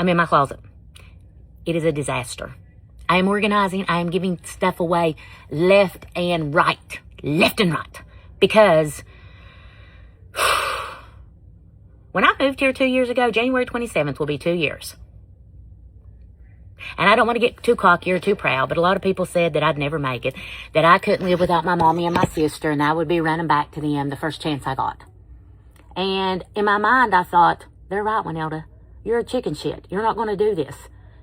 I'm in my closet. It is a disaster. I am organizing. I am giving stuff away left and right. Left and right. Because when I moved here 2 years ago, January 27th will be 2 years. And I don't want to get too cocky or too proud, but a lot of people said that I'd never make it, that I couldn't live without my mommy and my sister, and I would be running back to them the first chance I got. And in my mind, I thought, they're right, Wanelda. You're a chicken shit. You're not going to do this.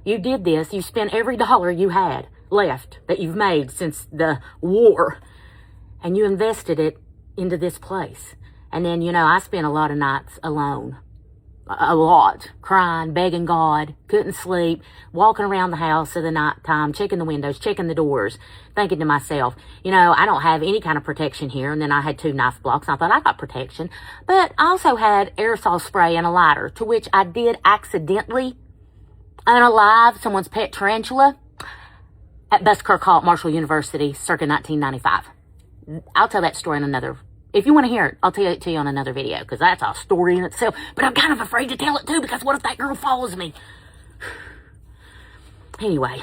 You did this. You spent every dollar you had left that you've made since the war, and you invested it into this place. And then, I spent a lot of nights alone. A lot. Crying, begging God, couldn't sleep, walking around the house at the night time, checking the windows, checking the doors, thinking to myself, I don't have any kind of protection here. And then I had 2 knife blocks. And I thought I got protection. But I also had aerosol spray and a lighter, to which I did accidentally unalive someone's pet tarantula at Buskirk Hall at Marshall University circa 1995. I'll tell that story in another. If you want to hear it, I'll tell it to you on another video, because that's a story in itself. But I'm kind of afraid to tell it too, because what if that girl follows me? Anyway,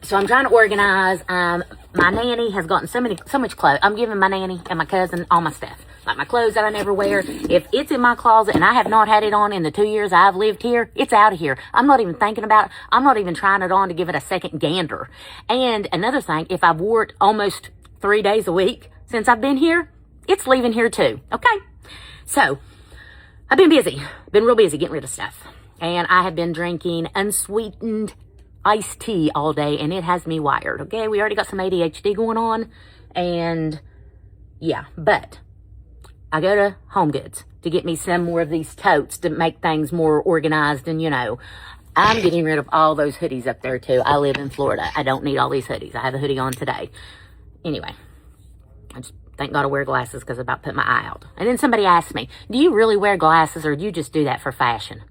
so I'm trying to organize. My nanny has gotten so much clothes. I'm giving my nanny and my cousin all my stuff. Like my clothes that I never wear. If it's in my closet and I have not had it on in the 2 years I've lived here, it's out of here. I'm not even thinking about it. I'm not even trying it on to give it a second gander. And another thing, if I've wore it almost 3 days a week since I've been here, it's leaving here too. Okay? So, I've been busy. Been real busy getting rid of stuff. And I have been drinking unsweetened iced tea all day, and it has me wired. Okay? We already got some ADHD going on. And, yeah. But I go to Home Goods to get me some more of these totes to make things more organized. And, I'm getting rid of all those hoodies up there, too. I live in Florida. I don't need all these hoodies. I have a hoodie on today. Anyway, I just thank God I wear glasses because I'm about to put my eye out. And then somebody asked me, do you really wear glasses or do you just do that for fashion?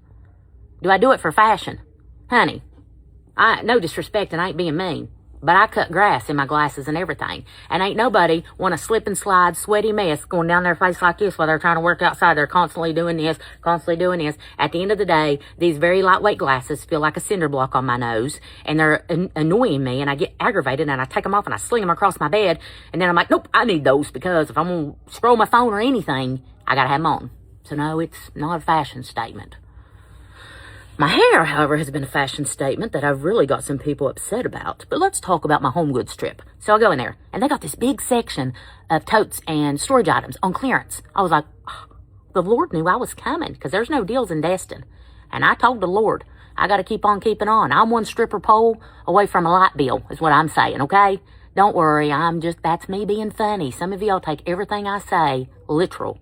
Do I do it for fashion? Honey, no disrespect and I ain't being mean, but I cut grass in my glasses and everything. And ain't nobody want a slip and slide, sweaty mess going down their face like this while they're trying to work outside. They're constantly doing this, constantly doing this. At the end of the day, these very lightweight glasses feel like a cinder block on my nose. And they're annoying me. And I get aggravated and I take them off and I sling them across my bed. And then I'm like, nope, I need those because if I'm going to scroll my phone or anything, I got to have them on. So no, it's not a fashion statement. My hair, however, has been a fashion statement that I've really got some people upset about. But let's talk about my Home Goods trip. So I go in there, and they got this big section of totes and storage items on clearance. I was like, oh, the Lord knew I was coming, because there's no deals in Destin. And I told the Lord, I got to keep on keeping on. I'm one stripper pole away from a light bill, is what I'm saying, okay? Don't worry, that's me being funny. Some of y'all take everything I say literal.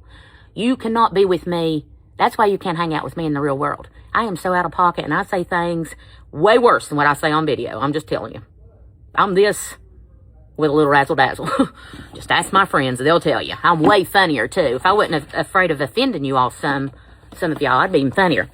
You cannot be with me. That's why you can't hang out with me in the real world. I am so out of pocket and I say things way worse than what I say on video. I'm just telling you. I'm this with a little razzle dazzle. Just ask my friends, they'll tell you. I'm way funnier too. If I wasn't afraid of offending you all, some of y'all, I'd be even funnier.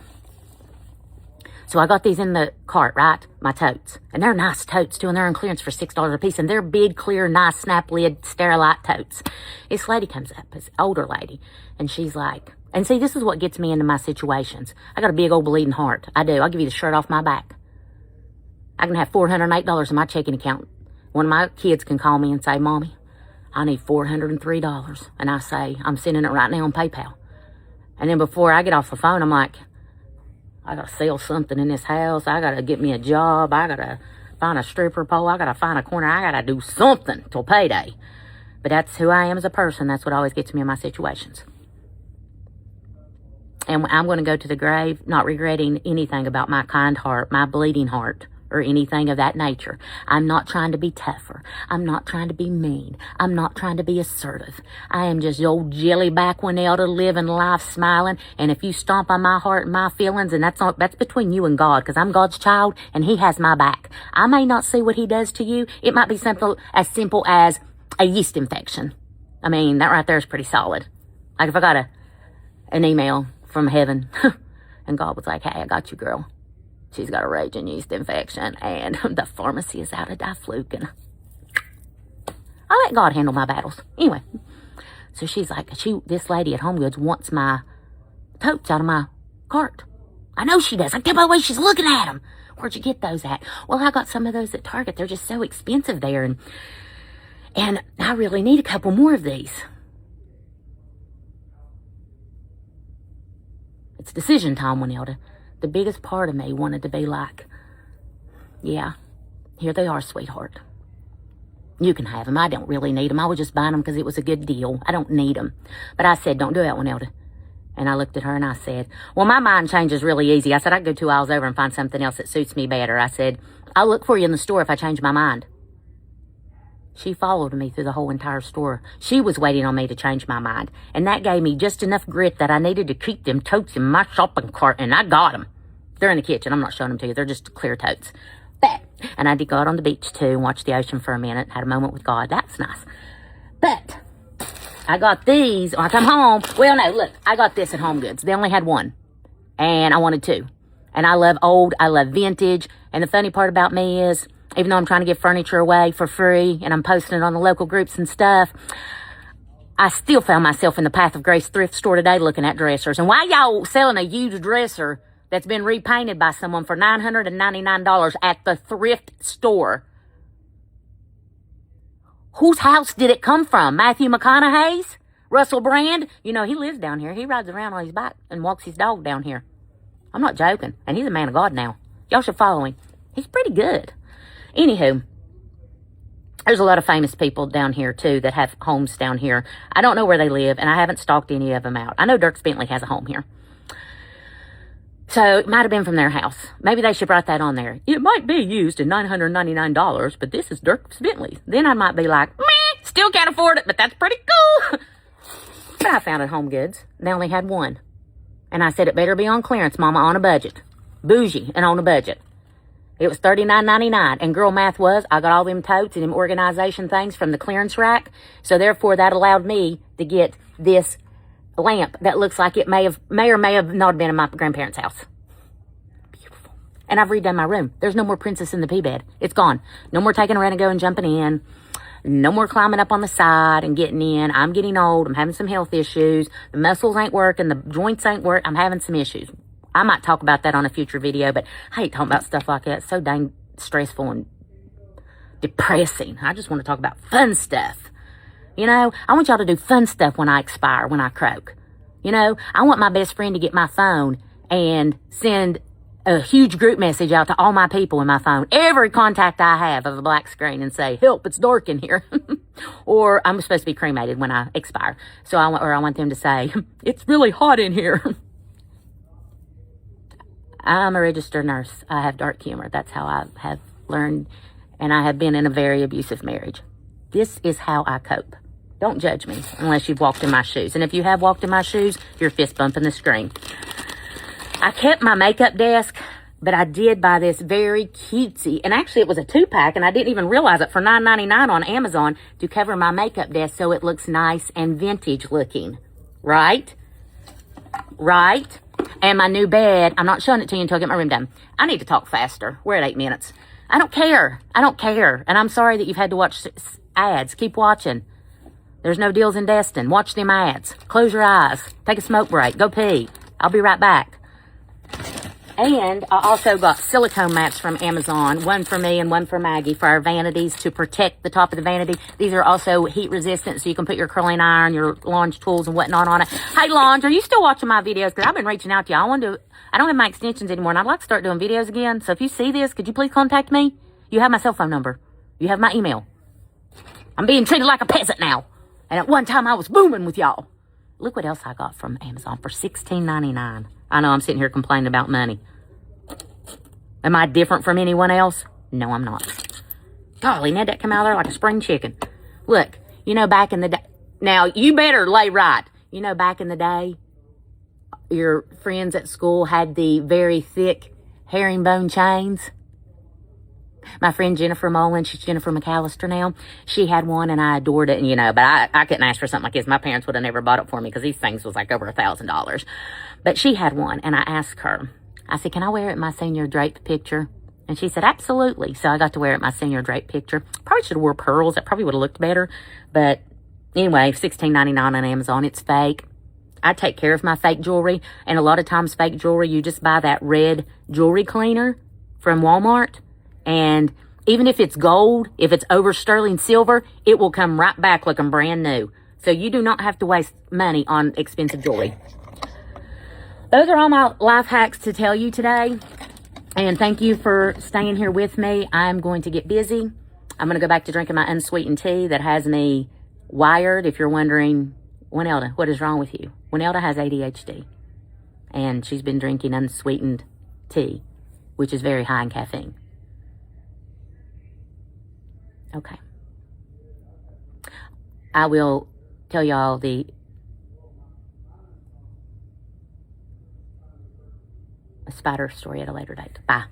So I got these in the cart, right? My totes. And they're nice totes too, and they're on clearance for $6 a piece. And they're big, clear, nice, snap lid, Sterilite totes. This lady comes up, this older lady, and she's like, and see, this is what gets me into my situations. I got a big old bleeding heart. I do. I'll give you the shirt off my back. I can have $408 in my checking account. One of my kids can call me and say, Mommy, I need $403. And I say, I'm sending it right now on PayPal. And then before I get off the phone, I'm like, I got to sell something in this house. I got to get me a job. I got to find a stripper pole. I got to find a corner. I got to do something till payday. But that's who I am as a person. That's what always gets me in my situations. And I'm going to go to the grave not regretting anything about my kind heart, my bleeding heart, or anything of that nature. I'm not trying to be tougher. I'm not trying to be mean. I'm not trying to be assertive. I am just old jellyback Wanelda living life smiling. And if you stomp on my heart and my feelings, and that's between you and God, because I'm God's child and He has my back. I may not see what He does to you. It might be simple as a yeast infection. I mean, that right there is pretty solid. Like if I got an email from heaven and God was like, hey, I got you, girl. She's got a raging yeast infection and the pharmacy is out of diflucan. I let God handle my battles. Anyway, so she's like, this lady at Home Goods wants my totes out of my cart. I know she does. I can tell by the way she's looking at them. Where'd you get those at? Well, I got some of those at Target. They're just so expensive there. And I really need a couple more of these. It's decision time, Wanelda. The biggest part of me wanted to be like, yeah, here they are, sweetheart. You can have them. I don't really need them. I was just buying them because it was a good deal. I don't need them. But I said, don't do that, Wanelda. And I looked at her and I said, well, my mind changes really easy. I said, I can go 2 aisles over and find something else that suits me better. I said, I'll look for you in the store if I change my mind. She followed me through the whole entire store. She was waiting on me to change my mind. And that gave me just enough grit that I needed to keep them totes in my shopping cart. And I got them. They're in the kitchen. I'm not showing them to you. They're just clear totes. But, and I did go out on the beach too and watch the ocean for a minute. Had a moment with God. That's nice. But I got these when I come home. Well, no, look, I got this at Home Goods. They only had one. And I wanted two. And I love old. I love vintage. And the funny part about me is, even though I'm trying to give furniture away for free and I'm posting it on the local groups and stuff, I still found myself in the Path of Grace thrift store today looking at dressers. And why y'all selling a huge dresser that's been repainted by someone for $999 at the thrift store? Whose house did it come from? Matthew McConaughey's? Russell Brand? You know, he lives down here. He rides around on his bike and walks his dog down here. I'm not joking. And he's a man of God now. Y'all should follow him. He's pretty good. Anywho, there's a lot of famous people down here, too, that have homes down here. I don't know where they live, and I haven't stalked any of them out. I know Dirk Bentley has a home here. So, it might have been from their house. Maybe they should write that on there. It might be used in $999, but this is Dirk Bentley. Then I might be like, meh, still can't afford it, but that's pretty cool. But I found at Home Goods. They only had one. And I said, it better be on clearance, Mama, on a budget. Bougie and on a budget. It was $39.99, and girl math was, I got all them totes and them organization things from the clearance rack, so therefore that allowed me to get this lamp that looks like it may or may have not been in my grandparents' house. Beautiful. And I've redone my room. There's no more Princess in the Pea bed. It's gone. No more taking a rent and go and jumping in. No more climbing up on the side and getting in. I'm getting old. I'm having some health issues. The muscles ain't working. The joints ain't working. I'm having some issues. I might talk about that on a future video, but I hate talking about stuff like that. It's so dang stressful and depressing. I just want to talk about fun stuff. You know, I want y'all to do fun stuff when I expire, when I croak. You know, I want my best friend to get my phone and send a huge group message out to all my people in my phone, every contact I have of a black screen, and say, help, it's dark in here. Or I'm supposed to be cremated when I expire. So I want them to say, it's really hot in here. I'm a registered nurse. I have dark humor. That's how I have learned, and I have been in a very abusive marriage. This is how I cope. Don't judge me unless you've walked in my shoes. And if you have walked in my shoes, you're fist bumping the screen. I kept my makeup desk, but I did buy this very cutesy, and actually it was a 2-pack, and I didn't even realize it, for $9.99 on Amazon to cover my makeup desk so it looks nice and vintage looking. Right? Right? And my new bed, I'm not showing it to you until I get my room done. I need to talk faster. We're at 8 minutes. I don't care. I don't care. And I'm sorry that you've had to watch ads. Keep watching. There's no deals in Destin. Watch them ads. Close your eyes. Take a smoke break. Go pee. I'll be right back. And I also got silicone mats from Amazon, one for me and one for Maggie, for our vanities to protect the top of the vanity. These are also heat resistant, so you can put your curling iron, your lawn tools and whatnot on it. Hey, Lawn, are you still watching my videos? Because I've been reaching out to you. I don't have my extensions anymore, and I'd like to start doing videos again. So if you see this, could you please contact me? You have my cell phone number. You have my email. I'm being treated like a peasant now. And at one time, I was booming with y'all. Look what else I got from Amazon for $16.99. I know I'm sitting here complaining about money. Am I different from anyone else? No, I'm not. Golly, Ned, that come out of there like a spring chicken. Look, you know, back in the day. Now, you better lay right. You know, back in the day, your friends at school had the very thick herringbone chains. My friend Jennifer Mullen, she's Jennifer McAllister now. She had one, and I adored it. And, you know, but I couldn't ask for something like this. My parents would have never bought it for me because these things was like over $1,000. But she had one, and I asked her. I said, can I wear it in my senior drape picture? And she said, absolutely. So I got to wear it in my senior drape picture. Probably should have wore pearls. That probably would have looked better. But anyway, $16.99 on Amazon. It's fake. I take care of my fake jewelry, and a lot of times fake jewelry, you just buy that red jewelry cleaner from Walmart, and even if it's gold, if it's over sterling silver, it will come right back looking brand new. So you do not have to waste money on expensive jewelry. Those are all my life hacks to tell you today. And thank you for staying here with me. I'm going to get busy. I'm going to go back to drinking my unsweetened tea that has me wired. If you're wondering, Wanelda, what is wrong with you? Wanelda has ADHD. And she's been drinking unsweetened tea, which is very high in caffeine. Okay. I will tell y'all the spider story at a later date. Bye.